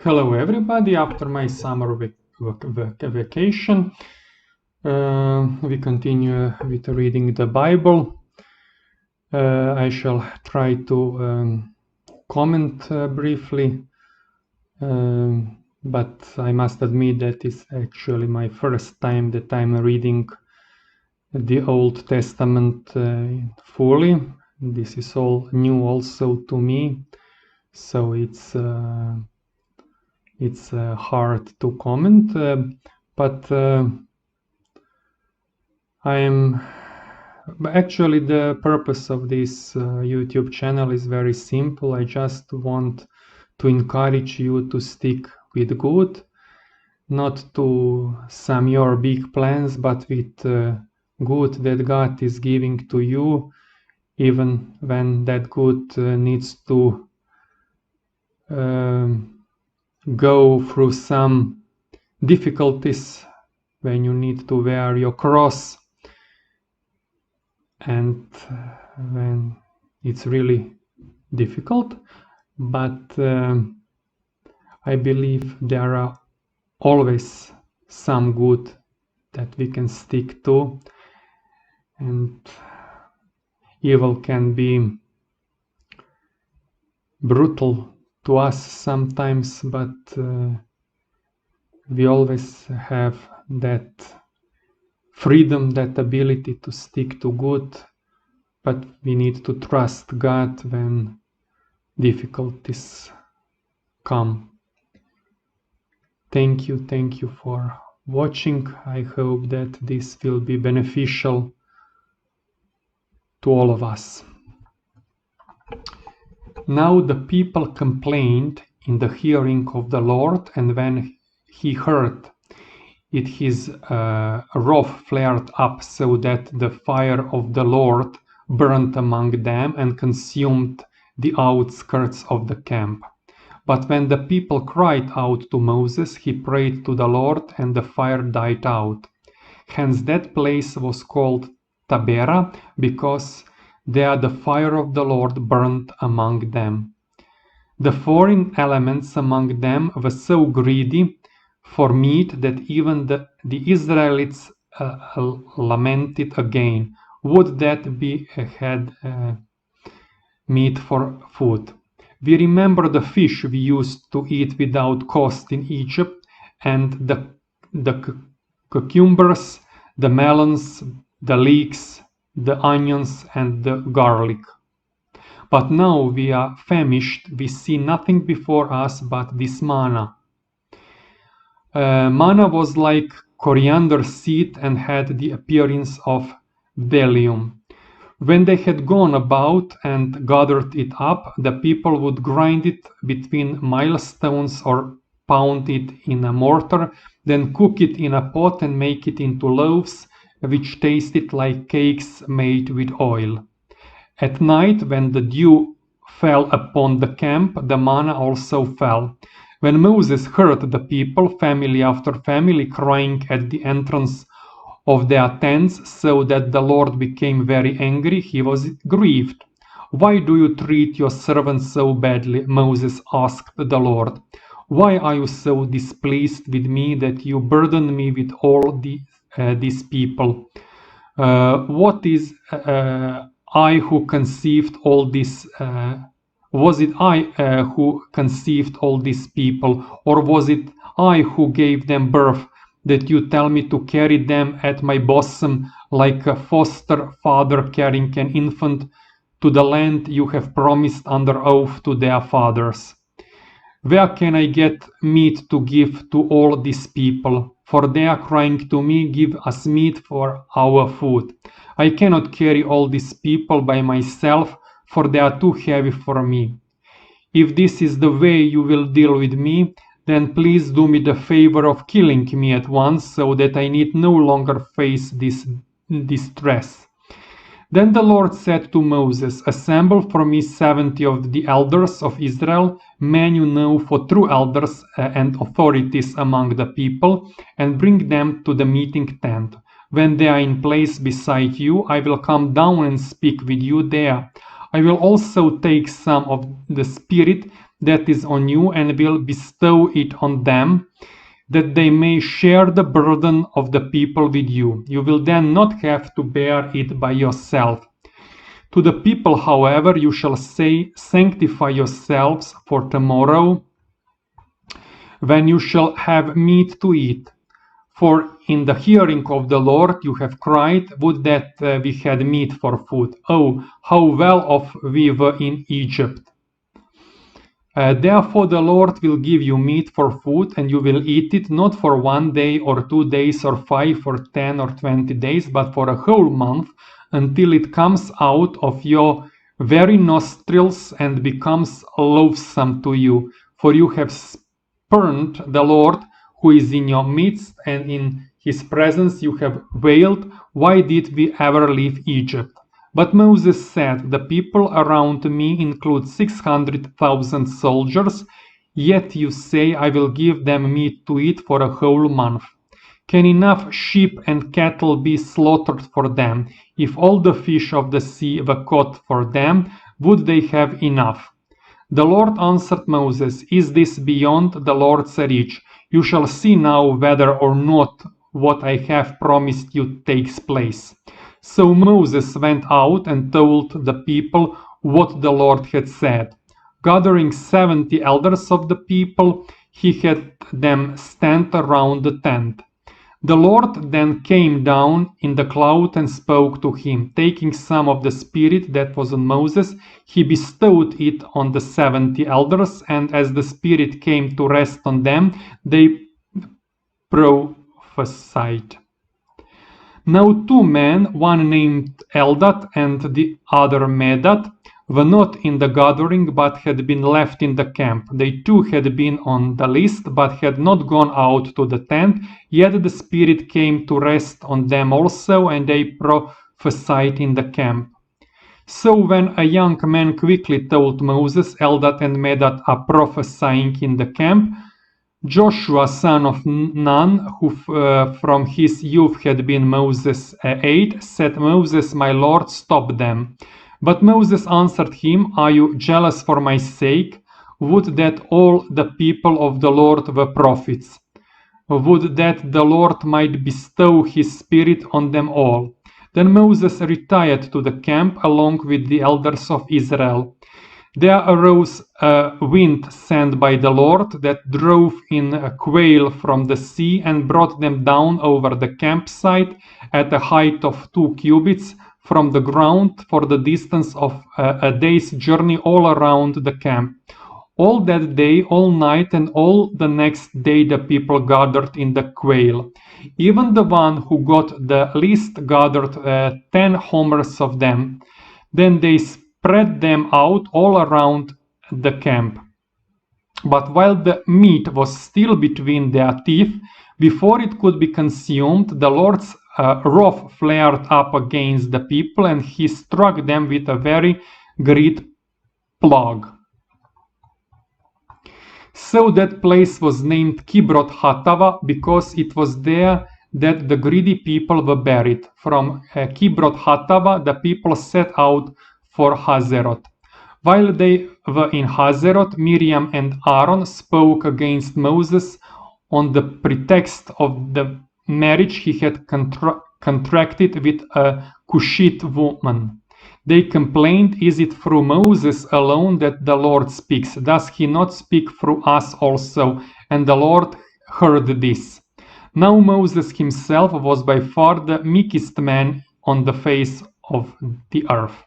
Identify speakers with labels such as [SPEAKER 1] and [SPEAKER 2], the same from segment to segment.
[SPEAKER 1] Hello everybody, after my summer vacation, we continue with reading the Bible. I shall try to comment briefly, but I must admit that it's actually my first time that I'm reading the Old Testament fully. This is all new also to me, so it's hard to comment, but actually the purpose of this YouTube channel is very simple. I just want to encourage you to stick with good, not to some your big plans, but with good that God is giving to you, even when that good needs to go through some difficulties, when you need to wear your cross, and when it's really difficult. But I believe there are always some good that we can stick to, and evil can be brutal to us sometimes, but we always have that freedom, that ability to stick to good, but we need to trust God when difficulties come. Thank you for watching. I hope that this will be beneficial to all of us. Now the people complained in the hearing of the Lord, and when he heard it, his wrath flared up, so that the fire of the Lord burned among them and consumed the outskirts of the camp. But when the people cried out to Moses, he prayed to the Lord, and the fire died out. Hence that place was called Taberah, because there the fire of the Lord burned among them. The foreign elements among them were so greedy for meat that even the Israelites lamented again, would that we had meat for food. We remember the fish we used to eat without cost in Egypt, and the cucumbers, the melons, the leeks, the onions, and the garlic. But now we are famished, we see nothing before us but this manna. Manna was like coriander seed and had the appearance of bdellium. When they had gone about and gathered it up, the people would grind it between milestones or pound it in a mortar, then cook it in a pot and make it into loaves, which tasted like cakes made with oil. At night, when the dew fell upon the camp, the manna also fell. When Moses heard the people, family after family, crying at the entrance of their tents, so that the Lord became very angry, he was grieved. Why do you treat your servant so badly? Moses asked the Lord. Why are you so displeased with me that you burden me with all these people? What is I who conceived all this? Was it I who conceived all these people, or was it I who gave them birth, that you tell me to carry them at my bosom like a foster father carrying an infant to the land you have promised under oath to their fathers? Where can I get meat to give to all these people? For they are crying to me, give us meat for our food. I cannot carry all these people by myself, for they are too heavy for me. If this is the way you will deal with me, then please do me the favor of killing me at once, so that I need no longer face this distress. Then the Lord said to Moses, assemble for me 70 of the elders of Israel, men you know for true elders and authorities among the people, and bring them to the meeting tent. When they are in place beside you, I will come down and speak with you there. I will also take some of the Spirit that is on you and will bestow it on them, that they may share the burden of the people with you. You will then not have to bear it by yourself. To the people, however, you shall say, sanctify yourselves for tomorrow, when you shall have meat to eat. For in the hearing of the Lord you have cried, would that we had meat for food. Oh, how well off we were in Egypt. Therefore the Lord will give you meat for food, and you will eat it, not for 1 day or 2 days or 5 or 10 or 20 days, but for a whole month, until it comes out of your very nostrils and becomes loathsome to you. For you have spurned the Lord who is in your midst, and in his presence you have wailed, why did we ever leave Egypt? But Moses said, the people around me include 600,000 soldiers, yet you say I will give them meat to eat for a whole month. Can enough sheep and cattle be slaughtered for them? If all the fish of the sea were caught for them, would they have enough? The Lord answered Moses, is this beyond the Lord's reach? You shall see now whether or not what I have promised you takes place. So Moses went out and told the people what the Lord had said. Gathering 70 elders of the people, he had them stand around the tent. The Lord then came down in the cloud and spoke to him. Taking some of the Spirit that was on Moses, he bestowed it on the 70 elders, and as the Spirit came to rest on them, they prophesied. Now 2 men, one named Eldad and the other Medad, were not in the gathering, but had been left in the camp. They too had been on the list, but had not gone out to the tent. Yet the Spirit came to rest on them also, and they prophesied in the camp. So when a young man quickly told Moses, Eldad and Medad are prophesying in the camp, Joshua, son of Nun, who from his youth had been Moses' aide, said, Moses, my Lord, stop them. But Moses answered him, are you jealous for my sake? Would that all the people of the Lord were prophets. Would that the Lord might bestow his Spirit on them all. Then Moses retired to the camp along with the elders of Israel. There arose a wind sent by the Lord that drove in a quail from the sea and brought them down over the campsite at a height of 2 cubits from the ground for the distance of a day's journey all around the camp. All that day, all night, and all the next day the people gathered in the quail. Even the one who got the least gathered 10 homers of them. Then they spread them out all around the camp. But while the meat was still between their teeth, before it could be consumed, the Lord's wrath flared up against the people, and he struck them with a very great plague. So that place was named Kibroth Hattaavah, because it was there that the greedy people were buried. From Kibroth Hattaavah the people set out for Hazeroth. While they were in Hazeroth, Miriam and Aaron spoke against Moses on the pretext of the marriage he had contracted with a Cushite woman. They complained, is it through Moses alone that the Lord speaks? Does he not speak through us also? And the Lord heard this. Now Moses himself was by far the meekest man on the face of the earth.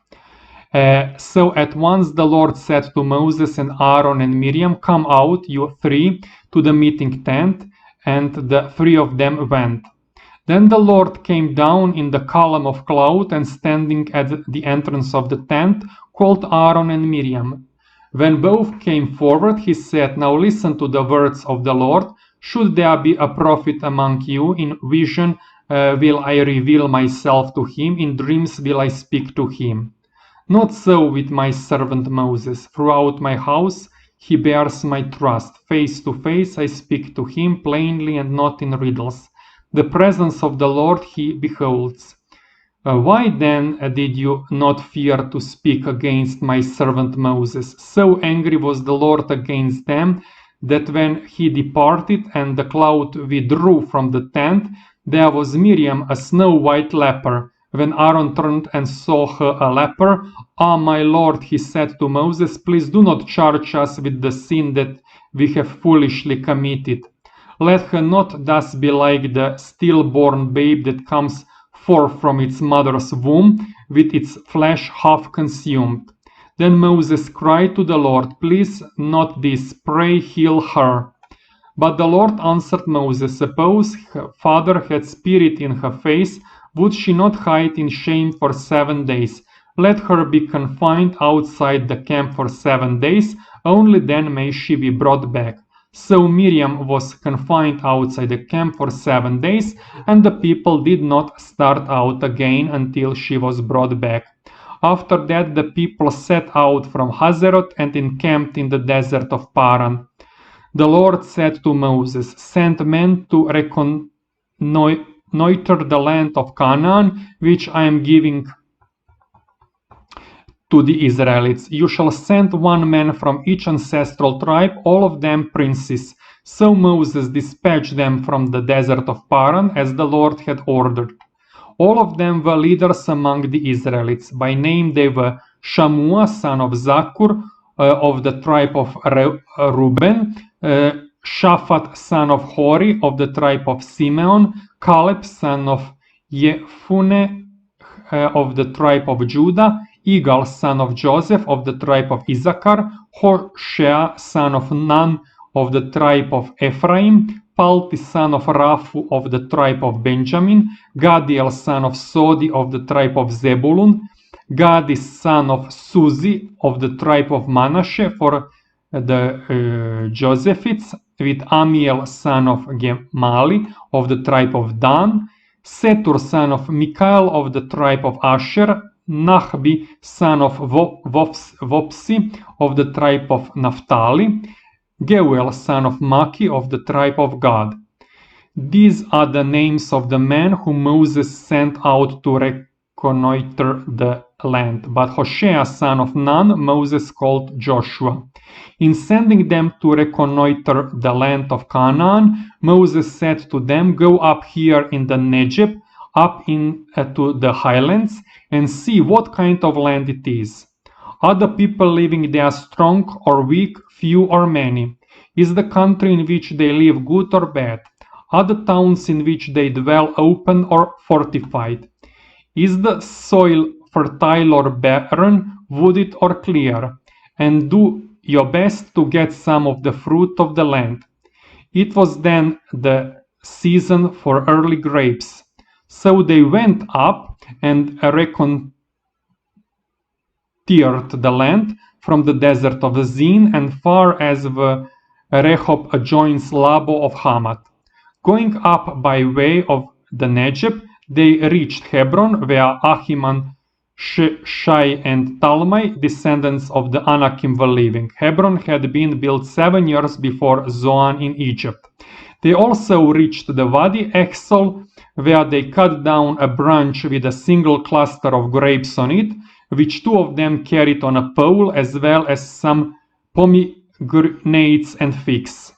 [SPEAKER 1] So at once the Lord said to Moses and Aaron and Miriam, come out, you 3, to the meeting tent, and the 3 of them went. Then the Lord came down in the column of cloud, and standing at the entrance of the tent, called Aaron and Miriam. When both came forward, he said, now listen to the words of the Lord. Should there be a prophet among you, in vision will I reveal myself to him, in dreams will I speak to him. Not so with my servant Moses. Throughout my house he bears my trust. Face to face I speak to him plainly and not in riddles. The presence of the Lord he beholds. Why then did you not fear to speak against my servant Moses? So angry was the Lord against them that when he departed and the cloud withdrew from the tent, there was Miriam a snow-white leper. When Aaron turned and saw her a leper, "Ah, my Lord," he said to Moses, "please do not charge us with the sin that we have foolishly committed. Let her not thus be like the stillborn babe that comes forth from its mother's womb, with its flesh half consumed." Then Moses cried to the Lord, "Please not this, pray heal her." But the Lord answered Moses, "Suppose her father had spirit in her face, would she not hide in shame for 7 days? Let her be confined outside the camp for 7 days, only then may she be brought back." So Miriam was confined outside the camp for 7 days, and the people did not start out again until she was brought back. After that the people set out from Hazeroth and encamped in the desert of Paran. The Lord said to Moses, "Send men to reconnoiter the land of Canaan, which I am giving to the Israelites. You shall send one man from each ancestral tribe, all of them princes." So Moses dispatched them from the desert of Paran as the Lord had ordered. All of them were leaders among the Israelites. By name they were Shammua, son of Zakur, of the tribe of Reuben, Shaphat, son of Hori, of the tribe of Simeon, Caleb, son of Yephune, of the tribe of Judah, Igal, son of Joseph, of the tribe of Issachar, Hoshea, son of Nun, of the tribe of Ephraim, Palti, son of Raphu, of the tribe of Benjamin, Gadiel, son of Sodi, of the tribe of Zebulun, Gadi, son of Suzi, of the tribe of Manasseh, for the Josephites, with Amiel, son of Gemali, of the tribe of Dan, Setur, son of Mikael, of the tribe of Asher, Nahbi, son of Vopsi, of the tribe of Naphtali, Geuel, son of Maki, of the tribe of Gad. These are the names of the men whom Moses sent out to reconnoiter the land. But Hoshea, son of Nun, Moses called Joshua. In sending them to reconnoiter the land of Canaan, Moses said to them, "Go up here in the Negeb, up into the highlands, and see what kind of land it is. Are the people living there strong or weak, few or many? Is the country in which they live good or bad? Are the towns in which they dwell open or fortified? Is the soil fertile or barren, wooded or clear? And do your best to get some of the fruit of the land." It was then the season for early grapes. So they went up and reconnoitered the land from the desert of Zin and far as the Rehob adjoins Labo of Hamath. Going up by way of the Negeb, they reached Hebron, where Ahiman, Shai, and Talmai, descendants of the Anakim, were living. Hebron had been built 7 years before Zoan in Egypt. They also reached the Wadi Exol, where they cut down a branch with a single cluster of grapes on it, which 2 of them carried on a pole, as well as some pomegranates and figs.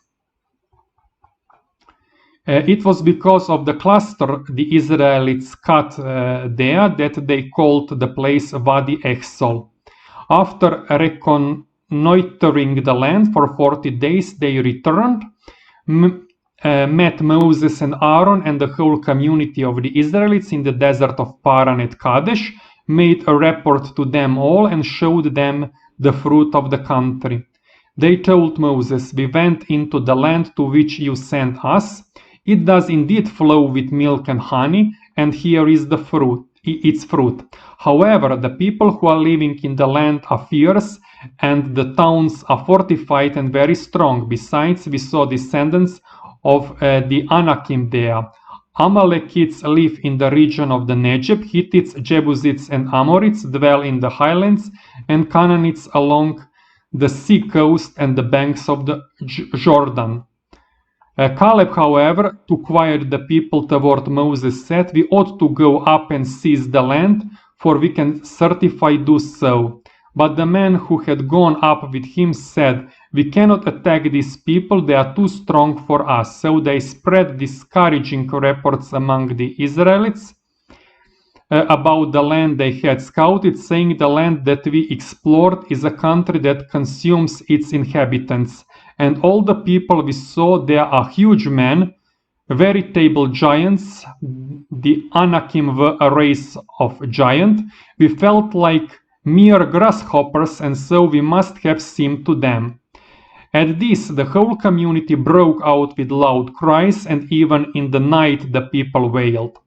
[SPEAKER 1] It was because of the cluster the Israelites cut there that they called the place Wadi Exol. After reconnoitering the land for 40 days, they returned, met Moses and Aaron and the whole community of the Israelites in the desert of Paran at Kadesh, made a report to them all, and showed them the fruit of the country. They told Moses, "We went into the land to which you sent us. It does indeed flow with milk and honey, and here is the fruit, its fruit. However, the people who are living in the land are fierce, and the towns are fortified and very strong. Besides, we saw descendants of the Anakim there. Amalekites live in the region of the Negeb, Hittites, Jebusites, and Amorites dwell in the highlands, and Canaanites along the sea coast and the banks of the Jordan. Caleb, however, to quiet the people toward Moses, said, "We ought to go up and seize the land, for we can certify do so." But the man who had gone up with him said, "We cannot attack these people, they are too strong for us." So they spread discouraging reports among the Israelites about the land they had scouted, saying, "The land that we explored is a country that consumes its inhabitants. And all the people we saw there are huge men, veritable giants. The Anakim were a race of giant. We felt like mere grasshoppers, and so we must have seemed to them." At this, the whole community broke out with loud cries, and even in the night the people wailed.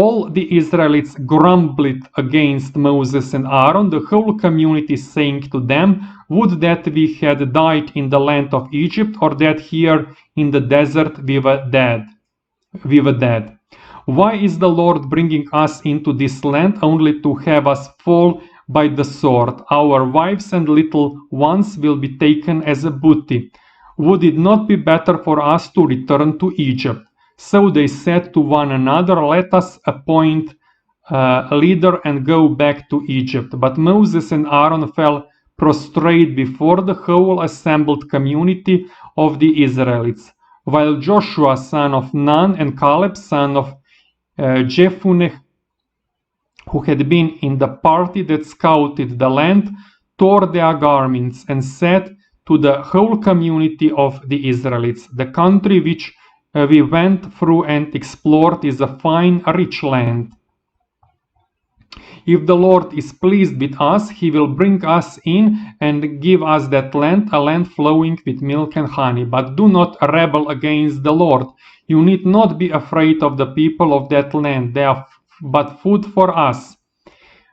[SPEAKER 1] All the Israelites grumbled against Moses and Aaron, the whole community saying to them, "Would that we had died in the land of Egypt, or that here in the desert we were dead. Why is the Lord bringing us into this land only to have us fall by the sword? Our wives and little ones will be taken as a booty. Would it not be better for us to return to Egypt?" So they said to one another, "Let us appoint a leader and go back to Egypt." But Moses and Aaron fell prostrate before the whole assembled community of the Israelites, while Joshua son of Nun and Caleb son of Jephunneh, who had been in the party that scouted the land, tore their garments and said to the whole community of the Israelites, "The country which we went through and explored is a fine, rich land. If the Lord is pleased with us, he will bring us in and give us that land, a land flowing with milk and honey. But do not rebel against the Lord. You need not be afraid of the people of that land. They are but food for us.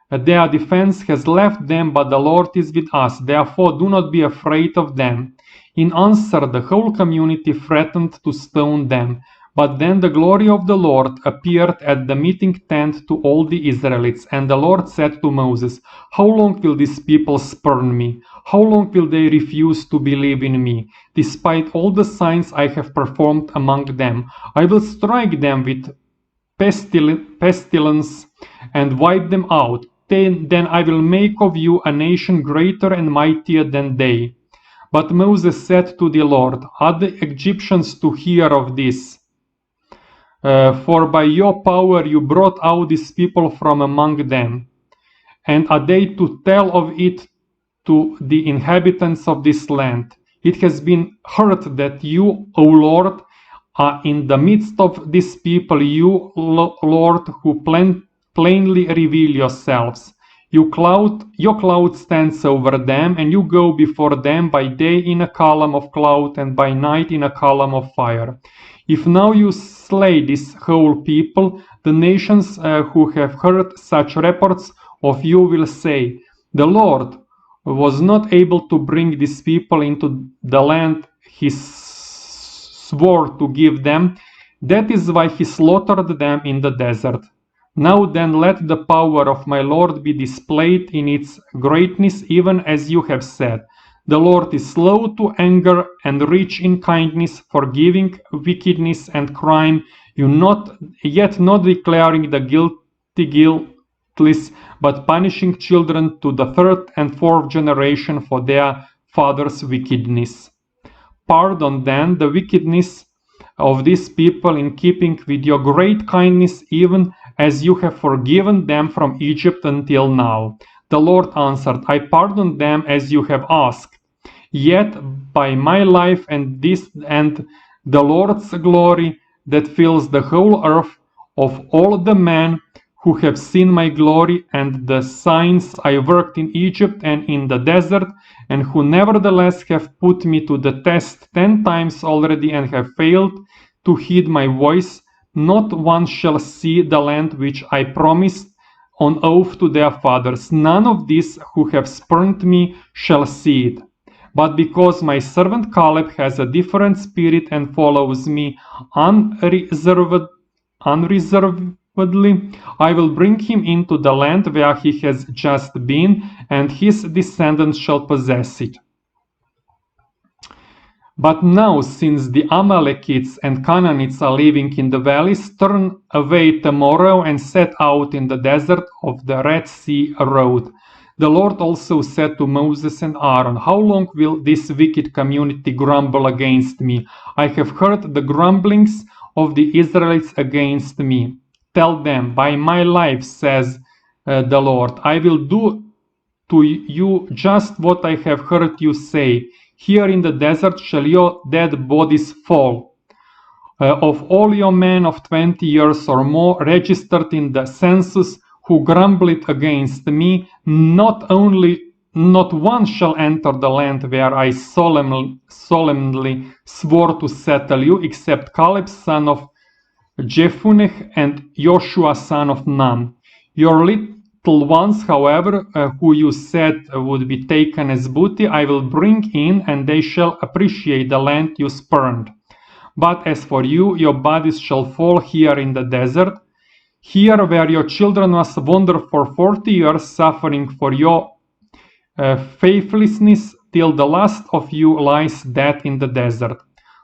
[SPEAKER 1] Their defense has left them, but the Lord is with us. Therefore, do not be afraid of them." In answer, the whole community threatened to stone them. But then the glory of the Lord appeared at the meeting tent to all the Israelites. And the Lord said to Moses, "How long will these people spurn me? How long will they refuse to believe in me? Despite all the signs I have performed among them, I will strike them with pestilence and wipe them out. Then I will make of you a nation greater and mightier than they." But Moses said to the Lord, "Are the Egyptians to hear of this? For by your power you brought out these people from among them. And are they to tell of it to the inhabitants of this land? It has been heard that you, O Lord, are in the midst of this people, you, Lord, who plainly reveal yourselves. Your cloud stands over them, and you go before them by day in a column of cloud and by night in a column of fire. If now you slay this whole people, the nations who have heard such reports of you will say, 'The Lord was not able to bring these people into the land he swore to give them. That is why he slaughtered them in the desert.' Now then, let the power of my Lord be displayed in its greatness, even as you have said. The Lord is slow to anger and rich in kindness, forgiving wickedness and crime, yet not declaring the guilty guiltless, but punishing children to the third and fourth generation for their father's wickedness. Pardon then the wickedness of these people in keeping with your great kindness, even as you have forgiven them from Egypt until now." The Lord answered, "I pardon them as you have asked. Yet by my life and the Lord's glory that fills the whole earth, of all the men who have seen my glory and the signs I worked in Egypt and in the desert, and who nevertheless have put me to the test 10 times already and have failed to heed my voice, not one shall see the land which I promised on oath to their fathers. None of these who have spurned me shall see it. But because my servant Caleb has a different spirit and follows me unreservedly, I will bring him into the land where he has just been, and his descendants shall possess it." But now, since the Amalekites and Canaanites are living in the valleys, turn away tomorrow and set out in the desert of the Red Sea road. The Lord also said to Moses and Aaron, how long will this wicked community grumble against me? I have heard the grumblings of the Israelites against me. Tell them, by my life, says the Lord, I will do to you just what I have heard you say. Here in the desert shall your dead bodies fall. Of all your men of 20 years or more registered in the census who grumbled against me, not one shall enter the land where I solemnly swore to settle you, except Caleb son of Jephunneh and Joshua son of Nun. Your little ones, however, who you said would be taken as booty, I will bring in, and they shall appreciate the land you spurned. But as for you, your bodies shall fall here in the desert, here where your children must wander for 40 years, suffering for your faithlessness, till the last of you lies dead in the desert.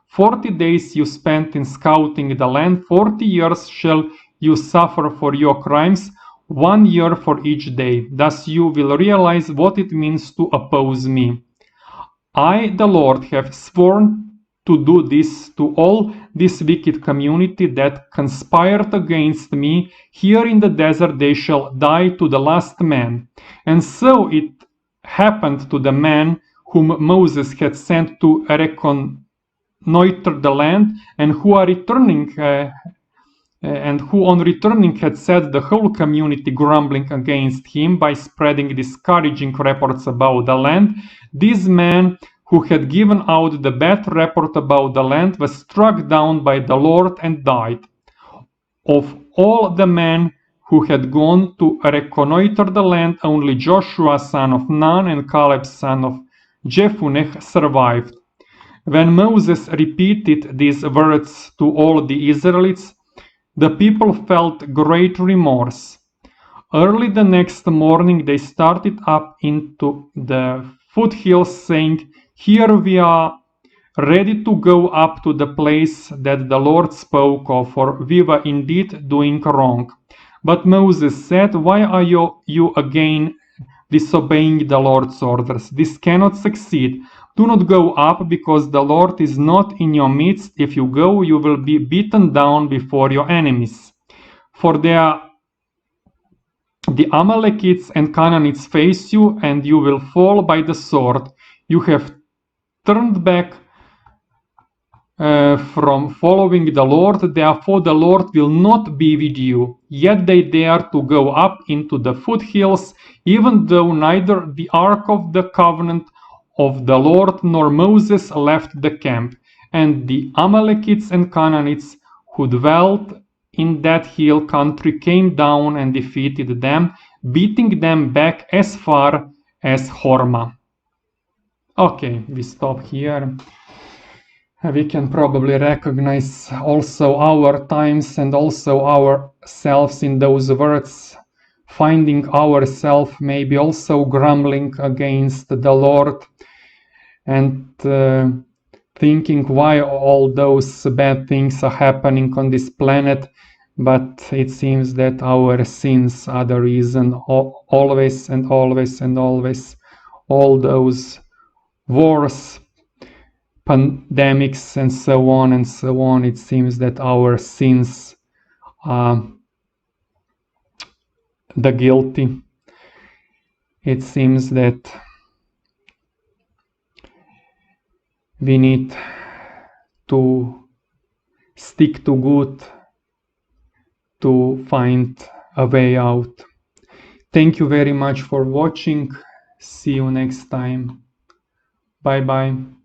[SPEAKER 1] 40 days you spent in scouting the land, 40 years shall you suffer for your crimes, 1 year for each day. Thus you will realize what it means to oppose me. I, the Lord, have sworn to do this to all this wicked community that conspired against me. Here in the desert they shall die to the last man. And so it happened to the man whom Moses had sent to reconnoiter the land, and who on returning had set the whole community grumbling against him by spreading discouraging reports about the land. This man who had given out the bad report about the land was struck down by the Lord and died. Of all the men who had gone to reconnoiter the land, only Joshua son of Nun and Caleb son of Jephunneh survived. When Moses repeated these words to all the Israelites, the people felt great remorse. Early the next morning they started up into the foothills, saying, here we are ready to go up to the place that the Lord spoke of, for we were indeed doing wrong. But Moses said, why are you again disobeying the Lord's orders? This cannot succeed. Do not go up, because the Lord is not in your midst. If you go, you will be beaten down before your enemies. For the Amalekites and Canaanites face you, and you will fall by the sword. You have turned back from following the Lord, therefore the Lord will not be with you. Yet they dare to go up into the foothills, even though neither the ark of the covenant of the Lord nor Moses left the camp. And the Amalekites and Canaanites who dwelt in that hill country came down and defeated them, beating them back as far as Hormah. Okay, we stop here. We can probably recognize also our times and also ourselves in those words, finding ourselves maybe also grumbling against the Lord and thinking why all those bad things are happening on this planet. But it seems that our sins are the reason, always and always and always. All those wars, pandemics, and so on and so on. It seems that our sins are the guilty. It seems that we need to stick to good to find a way out. Thank you very much for watching. See you next time. Bye bye.